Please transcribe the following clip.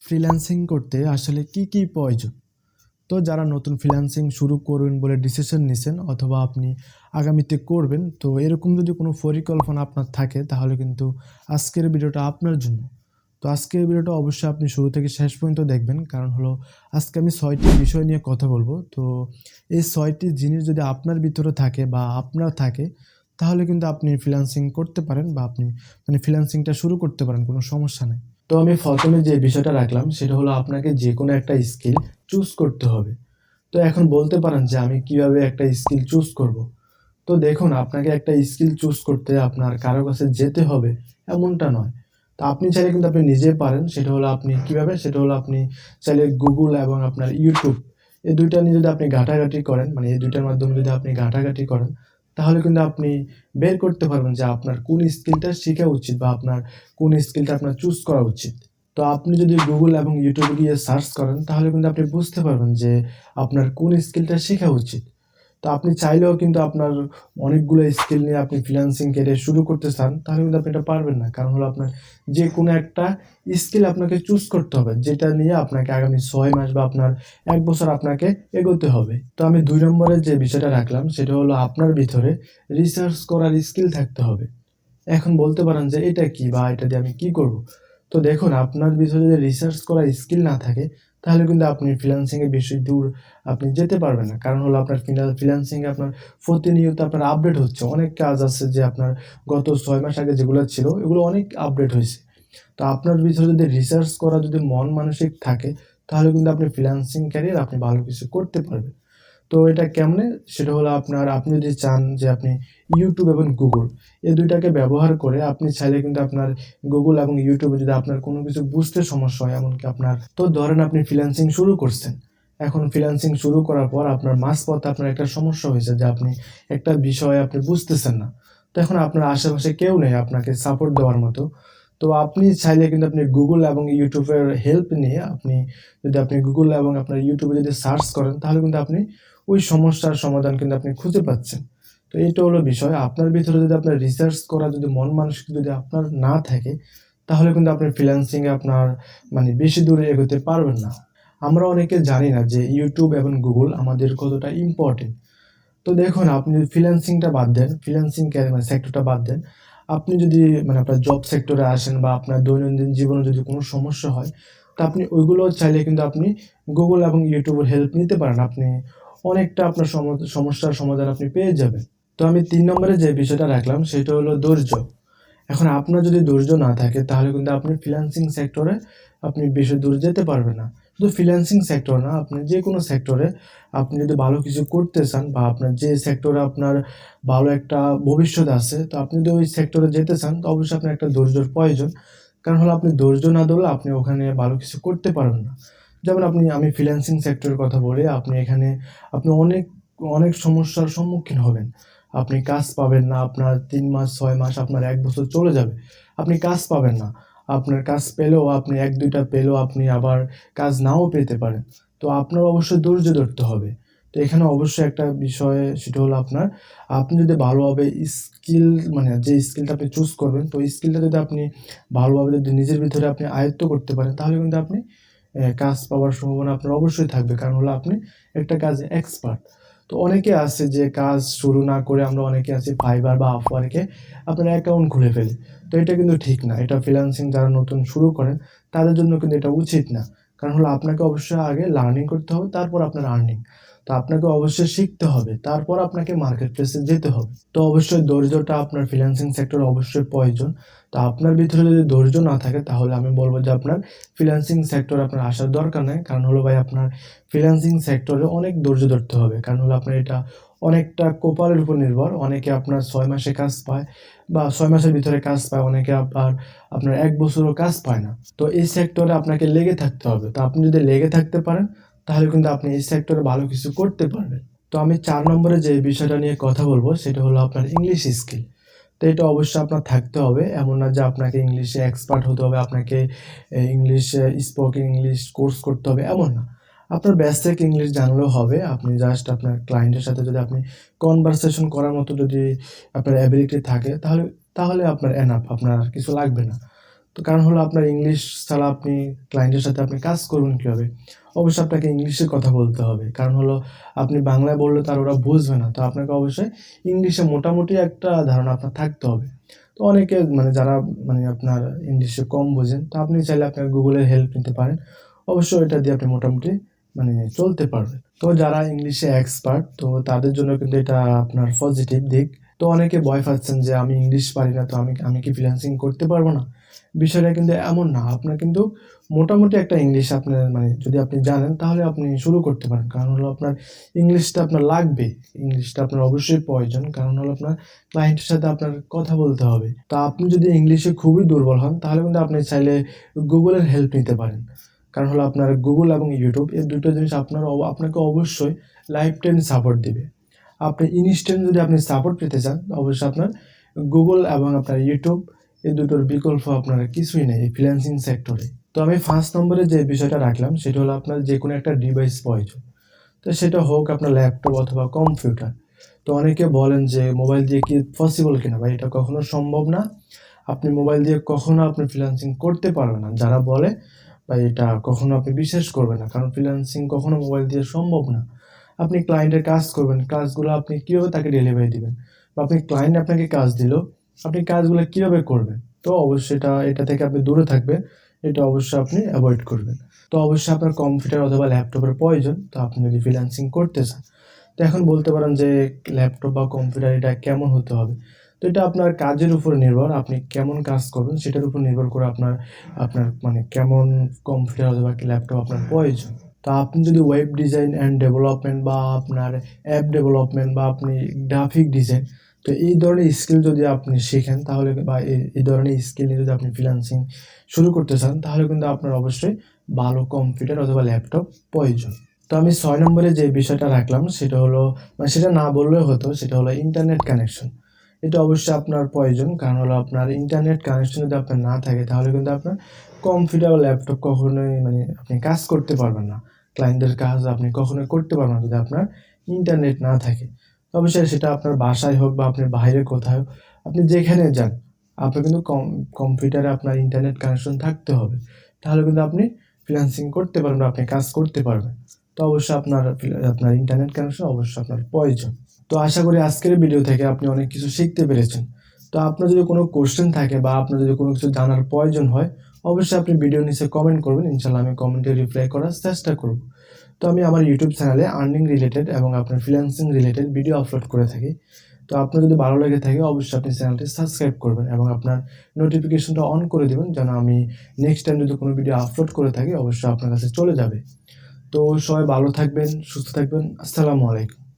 Freelancing করতে আসলে কি কি প্রয়োজন? তো যারা নতুন ফ্রিল্যান্সিং শুরু করবেন বলে ডিসিশন নিছেন অথবা আপনি আগামীতে করবেন, তো এরকম যদি কোনো পরিকল্পনা আপনার থাকে তাহলে কিন্তু আজকের ভিডিওটা আপনার জন্য। তো আজকের ভিডিওটা অবশ্যই আপনি শুরু থেকে শেষ পর্যন্ত দেখবেন, কারণ হলো আজকে আমি ৬টি বিষয় নিয়ে কথা বলবো। তো এই ৬টি জিনিস যদি আপনার ভিতরে থাকে বা আপনার থাকে, তাহলে কিন্তু আপনি ফ্রিল্যান্সিং করতে পারেন বা আপনি ফ্রিল্যান্সিংটা শুরু করতে পারেন, কোনো সমস্যা নাই। তো আমি প্রথমে যে বিষয়টা রাখলাম সেটা হলো আপনাকে যেকোনো একটা স্কিল চুজ করতে হবে। তো এখন বলতে পারেন যে আমি কিভাবে একটা স্কিল চুজ করব? তো দেখুন, আপনাকে একটা স্কিল চুজ করতে আপনার কারো কাছে যেতে হবে এমনটা নয়। তো আপনি চাইলে কিন্তু আপনি নিজে পারেন। সেটা হলো আপনি কিভাবে? সেটা হলো আপনি চাইলে Google এবং আপনার YouTube, এই ২ টা নিয়ে যদি আপনি ঘাটাঘাটি করেন, এই ২ টার মাধ্যমে যদি আপনি ঘাটাঘাটি করেন, তাহলে কিন্তু আপনি বের করতে পারবেন যে আপনার কোন স্কিলটা শিখা উচিত বা আপনার কোন স্কিলটা আপনার চুজ করা উচিত। তো আপনি যদি Google এবং YouTube এ গিয়ে সার্চ করেন, তাহলে কিন্তু আপনি বুঝতে পারবেন যে আপনার কোন স্কিলটা শিখা উচিত। তো আপনি চাইলেও কিন্তু আপনার অনেকগুলো স্কিল নিয়ে আপনি ফ্রিল্যান্সিং ক্যারিয়ার শুরু করতে চান, তাহলে কিন্তু আপনি এটা পারবেন না। কারণ হলো আপনার যেকোনো একটা স্কিল আপনাকে চুজ করতে হবে, যেটা নিয়ে আপনাকে আগামী ৬ মাস বা আপনার ১ বছর আপনাকে এগোতে হবে। তো আমি ২ নম্বরে যে বিষয়টা রাখলাম সেটা হলো আপনার ভিতরে রিসার্চ করার স্কিল থাকতে হবে। এখন বলতে পারেন যে এটা কি বা এটা দিয়ে আমি কি করব? তো দেখুন, আপনার ভিতরে যদি রিসার্চ করার স্কিল না থাকে, তাহলে কিন্তু আপনি ফ্রিল্যান্সিং এ বেশি দূর আপনি যেতে পারবেন না। কারণ হলো আপনার ফ্রিল্যান্সিং এ আপনার প্রতিনিয়ত আপনার আপডেট হচ্ছে। অনেক কাজ আছে যে আপনার গত ৬ মাস আগে যেগুলো ছিল, এগুলো অনেক আপডেট হইছে। তো আপনার ভিতরে যদি রিসার্চ করা যদি মন মানসিক থাকে, তাহলে কিন্তু আপনি ফ্রিল্যান্সিং ক্যারিয়ার আপনি ভালো কিছু করতে পারবেন। তো এটা কেমনে? সেটা হলো আপনি যদি চান যে আপনি YouTube এবং Google, এই ২ টাকে ব্যবহার করে আপনি চাইলে কিন্তু আপনার Google এবং YouTube এ যদি আপনার কোনো কিছু বুঝতে সমস্যা হয়, এমনকি আপনার তো ধরেন আপনি ফ্রিল্যান্সিং শুরু করছেন। এখন ফ্রিল্যান্সিং শুরু করার পর আপনার মাঝপথে আপনার একটা সমস্যা হয়েছে যে আপনি একটা বিষয় আপনি বুঝতেছেন না। তো এখন আপনার আশেপাশে কেউ নেই আপনাকে সাপোর্ট দেওয়ার মতো। তো আপনি চাইলে কিন্তু আপনি Google এবং YouTube এর হেল্প নিয়ে আপনি Google এবং আপনার YouTube এ যদি সার্চ করেন, তাহলে কিন্তু আপনি ওই সমস্যার সমাধান কিন্তু আপনি খুঁজে পাচ্ছেন। তো এইটা হলো বিষয়। আপনার ভিতরে যদি আপনার রিসার্চ করা যদি মন মানসিক যদি আপনার না থাকে, তাহলে কিন্তু আপনি ফ্রিল্যান্সিং এ আপনার বেশি দূরে এগোতে পারবেন না। আমরা অনেকে জানি না যে YouTube এবং Google আমাদের কতটা ইম্পোর্টেন্ট। তো দেখুন, আপনি যদি ফ্রিল্যান্সিংটা বাদ দেন, ফ্রিল্যান্সিং সেক্টরটা বাদ দেন। আপনি যদি আপনার জব সেক্টরে আসেন বা আপনার দৈনন্দিন জীবনে যদি কোনো সমস্যা হয়, তো আপনি ওইগুলো চাইলে কিন্তু আপনি Google এবং YouTube এর হেল্প নিতে পারেন। আপনি অনেকটা আপনার সমস্যার সমাধান আপনি পেয়ে যাবেন। তো আমি ৩ নম্বরে যে বিষয়টা রাখলাম সেটা হলো ধৈর্য। এখন আপনার যদি ধৈর্য না থাকে, তাহলে কিন্তু আপনি ফ্রিল্যান্সিং সেক্টরে আপনি বেশি দূর যেতে পারবেন না। শুধু ফ্রিল্যান্সিং সেক্টর না, আপনি যেকোনো সেক্টরে আপনি যদি ভালো কিছু করতে চান বা আপনার যে সেক্টরে আপনার ভালো একটা ভবিষ্যৎ আছে, তো আপনি যদি ওই সেক্টরে যেতে চান, তো অবশ্যই আপনার একটা ধৈর্যর প্রয়োজন। কারণ হলো আপনি ধৈর্য না ধরলে আপনি ওখানে ভালো কিছু করতে পারবেন না। যেমন আমি ফ্রিল্যান্সিং সেক্টরের কথা বলি, আপনি অনেক সমস্যার সম্মুখীন হবেন। আপনি কাজ পাবেন না। আপনার ৩ মাস, ৬ মাস, আপনার ১ বছর চলে যাবে। আপনি কাজ পাবেন না। আপনার কাজ পেলেও আপনি ১-২ টা পেলেও আপনি আবার কাজ নাও পেতে পারেন। তো আপনার অবশ্যই ধৈর্য ধরতে হবে। তো এখানে অবশ্যই একটা বিষয়, সেটা হলো আপনি যদি ভালোভাবে স্কিল যে স্কিলটা আপনি চুজ করবেন, তো ওই স্কিলটা যদি আপনি ভালোভাবে যদি নিজের ভিতরে আপনি আয়ত্ত করতে পারেন, তাহলে কিন্তু আপনি কাজ পাওয়ার সম্ভাবনা আপনার অবশ্যই থাকবে। কারণ হলো আপনি একটা কাজে এক্সপার্ট। তো অনেকে আছে যে কাজ শুরু না করে আমরা অনেকে আছি Fiverr বা Upwork এ আপনার অ্যাকাউন্ট খুলে ফেলি। তো এটা কিন্তু ঠিক না। এটা ফ্রিল্যান্সিং যারা নতুন শুরু করেন, তাদের জন্য কিন্তু এটা উচিত না। কারণ হলো আপনাকে অবশ্যই আগে লার্নিং করতে হবে, তারপর আপনার আর্নিং। তো আপনাকে অবশ্যই শিখতে হবে। তারপর আপনাকে মার্কেট প্লেসে যেতে হবে। তো অবশ্যই ধৈর্যটা আপনার ফ্রিল্যান্সিং সেক্টরে অবশ্যই প্রয়োজন। তো আপনার ভিতরে যদি ধৈর্য না থাকে, তাহলে আমি বলব যে আপনার ফ্রিল্যান্সিং সেক্টরে আপনার আসার দরকার নাই। কারণ হলো ভাই, আপনার ফ্রিল্যান্সিং সেক্টরে অনেক ধৈর্য ধরতে হবে। কারণ হলো আপনার এটা অনেকটা কপালের উপর নির্ভর। অনেকে আপনার ৬ মাসে কাজ পায় বা ৬ মাসের ভিতরে কাজ পায়। অনেকে আবার আপনার ১ বছরও কাজ পায় না। তো এই সেক্টরে আপনাকে লেগে থাকতে হবে। তো আপনি যদি লেগে থাকতে পারেন, তাহলে কিন্তু আপনি এই সেক্টরে ভালো কিছু করতে পারবেন। তো আমি ৪ নম্বরে যে বিষয়টা নিয়ে কথা বলব সেটা হলো আপনার ইংলিশ স্কিল। তো এটা অবশ্যই আপনার থাকতে হবে। এমন না যে আপনাকে ইংলিশে এক্সপার্ট হতে হবে, আপনাকে ইংলিশে স্পোকেন ইংলিশ কোর্স করতে হবে, এমন না। আপনার বেসিক ইংলিশ জানলেও হবে। আপনি জাস্ট আপনার ক্লায়েন্টের সাথে যদি আপনি কনভারসেশন করার মতো যদি আপনার এবিলিটি থাকে, তাহলে আপনার এনাফ, আপনার আর কিছু লাগবে না। তো তো কারণ হলো আপনার ইংলিশ ছাড়া আপনি ক্লায়েন্টের সাথে আপনি কাজ করবেন কীভাবে? অবশ্যই আপনাকে ইংলিশে কথা বলতে হবে। কারণ হলো আপনি বাংলায় বললে তো আর ওরা বুঝবে না। তো আপনাকে অবশ্যই ইংলিশে মোটামুটি একটা ধারণা আপনার থাকতে হবে। তো অনেকে যারা আপনার ইংলিশে কম বোঝেন, তো আপনি চাইলে আপনার গুগলের হেল্প নিতে পারেন। অবশ্যই এটা দিয়ে আপনি মোটামুটি চলতে পারবেন। তো যারা ইংলিশে এক্সপার্ট, তো তাদের জন্য কিন্তু এটা আপনার পজিটিভ দিক। তো অনেকে ভয় পাচ্ছেন যে আমি ইংলিশ পারি না, তো আমি কি ফ্রিল্যান্সিং করতে পারবো না? বিষয়টা কিন্তু এমন না। আপনার কিন্তু মোটামুটি একটা ইংলিশ আপনার যদি আপনি জানেন তাহলে আপনি শুরু করতে পারেন। কারণ হলো আপনার ইংলিশটা আপনার লাগবেই। ইংলিশটা আপনার অবশ্যই প্রয়োজন। কারণ হলো আপনার ক্লায়েন্টের সাথে আপনার কথা বলতে হবে। তো আপনি যদি ইংলিশে খুবই দুর্বল হন তাহলে কিন্তু আপনি চাইলে গুগলের হেল্প নিতে পারেন। কারণ হলো আপনার গুগল এবং ইউটিউব এই দুটো জিনিস আপনাকে অবশ্যই লাইফ টাইম সাপোর্ট দিবে। আপনি ইনস্ট্যান্ট যদি আপনি সাপোর্ট পেতে চান, অবশ্যই আপনার গুগল এবং আপনার ইউটিউব এই দুটোর বিকল্প আপনার কিছুই নেই এই ফ্রিল্যান্সিং সেক্টরে। তো আমি 1st নম্বরে যে বিষয়টা রাখলাম সেটা হলো আপনার যেকোনো একটা ডিভাইস প্রয়োজন। তো সেটা হোক আপনার ল্যাপটপ অথবা কম্পিউটার। তো অনেকে বলেন যে মোবাইল দিয়ে কি পসিবল কিনা? ভাই, এটা কখনো সম্ভব না। আপনি মোবাইল দিয়ে কখনো আপনি ফ্রিল্যান্সিং করতে পারবেন না। যারা বলে ভাই এটা কখনো আপনি বিশ্বাস করবেন না। কারণ ফ্রিল্যান্সিং কখনো মোবাইল দিয়ে সম্ভব না। আপনি ক্লায়েন্টের কাজ করবেন, কাজগুলো আপনি কিভাবে তাকে ডেলিভারি দিবেন? বা ক্লায়েন্ট আপনাকে কাজ দিল, আপনি কাজগুলো কিভাবে করবেন? তো অবশ্যই এটা থেকে আপনি দূরে থাকবেন। এটা অবশ্যই আপনি এভয়েড করবেন। তো অবশ্যই আপনার কম্পিউটার অথবা ল্যাপটপের প্রয়োজন। তো আপনি যদি ফ্রিল্যান্সিং করতে চান। তো এখন বলতে পারেন যে ল্যাপটপ বা কম্পিউটার এটা কেমন হতে হবে? তো এটা আপনার কাজের উপর নির্ভর। আপনি কেমন কাজ করবেন সেটার উপর নির্ভর করে আপনার আপনার কেমন কম্পিউটার অথবা ল্যাপটপ আপনার প্রয়োজন। তো আপনি যদি ওয়েব ডিজাইন অ্যান্ড ডেভেলপমেন্ট বা আপনার অ্যাপ ডেভেলপমেন্ট বা আপনি গ্রাফিক ডিজাইন, তো এই ধরনের স্কিল যদি আপনি শেখেন তাহলে বা এই ধরনের স্কিল নিয়ে যদি আপনি ফ্রিল্যান্সিং শুরু করতে চান তাহলে কিন্তু আপনার অবশ্যই ভালো কম্পিউটার অথবা ল্যাপটপ প্রয়োজন। তো আমি 6 নম্বরে যে বিষয়টা রাখলাম সেটা হলো সেটা না বললেও হতো, সেটা হলো ইন্টারনেট কানেকশন। এটা অবশ্যই আপনার প্রয়োজন। কারণ হলো আপনার ইন্টারনেট কানেকশন যদি আপনার না থাকে তাহলে কিন্তু আপনার কম্পিউটার বা ল্যাপটপ কখনোই আপনি কাজ করতে পারবেন না। ক্লায়েন্টের কাজ আপনি কখনোই করতে পারবেন না যদি আপনার ইন্টারনেট না থাকে। তো অবশ্যই সেটা আপনার বাসায় হোক বা আপনি বাইরে কোথাও হোক, আপনি যেখানে যান, আপনার কিন্তু কম্পিউটারে আপনার ইন্টারনেট কানেকশন থাকতে হবে। তাহলে কিন্তু আপনি ফ্রিল্যান্সিং করতে পারবেন, আপনি কাজ করতে পারবেন। তো অবশ্যই আপনার ইন্টারনেট কানেকশন অবশ্যই আপনার প্রয়োজন। তো আশা করি আজকের ভিডিও থেকে আপনি অনেক কিছু শিখতে পেরেছেন। তো আপনার যদি কোনো কোয়েশ্চেন থাকে বা আপনার যদি কোনো কিছু জানার প্রয়োজন হয়, অবশ্যই আপনি ভিডিওর নিচে কমেন্ট করবেন। ইনশাআল্লাহ আমি কমেন্টে রিপ্লাই করার চেষ্টা করব। তো আমি আমার ইউটিউব চ্যানেলে আর্নিং রিলেটেড এবং আপনার ফ্রিল্যান্সিং রিলেটেড ভিডিও আপলোড করে থাকি। তো আপনার যদি ভালো লেগে থাকে অবশ্যই আপনি চ্যানেলটি সাবস্ক্রাইব করবেন এবং আপনার নোটিফিকেশনটা অন করে দিবেন যেন আমি নেক্সট টাইম যদি কোনো ভিডিও আপলোড করে থাকি অবশ্যই আপনার কাছে চলে যাবে। তো সবাই ভালো থাকবেন, সুস্থ থাকবেন। আসসালামু আলাইকুম।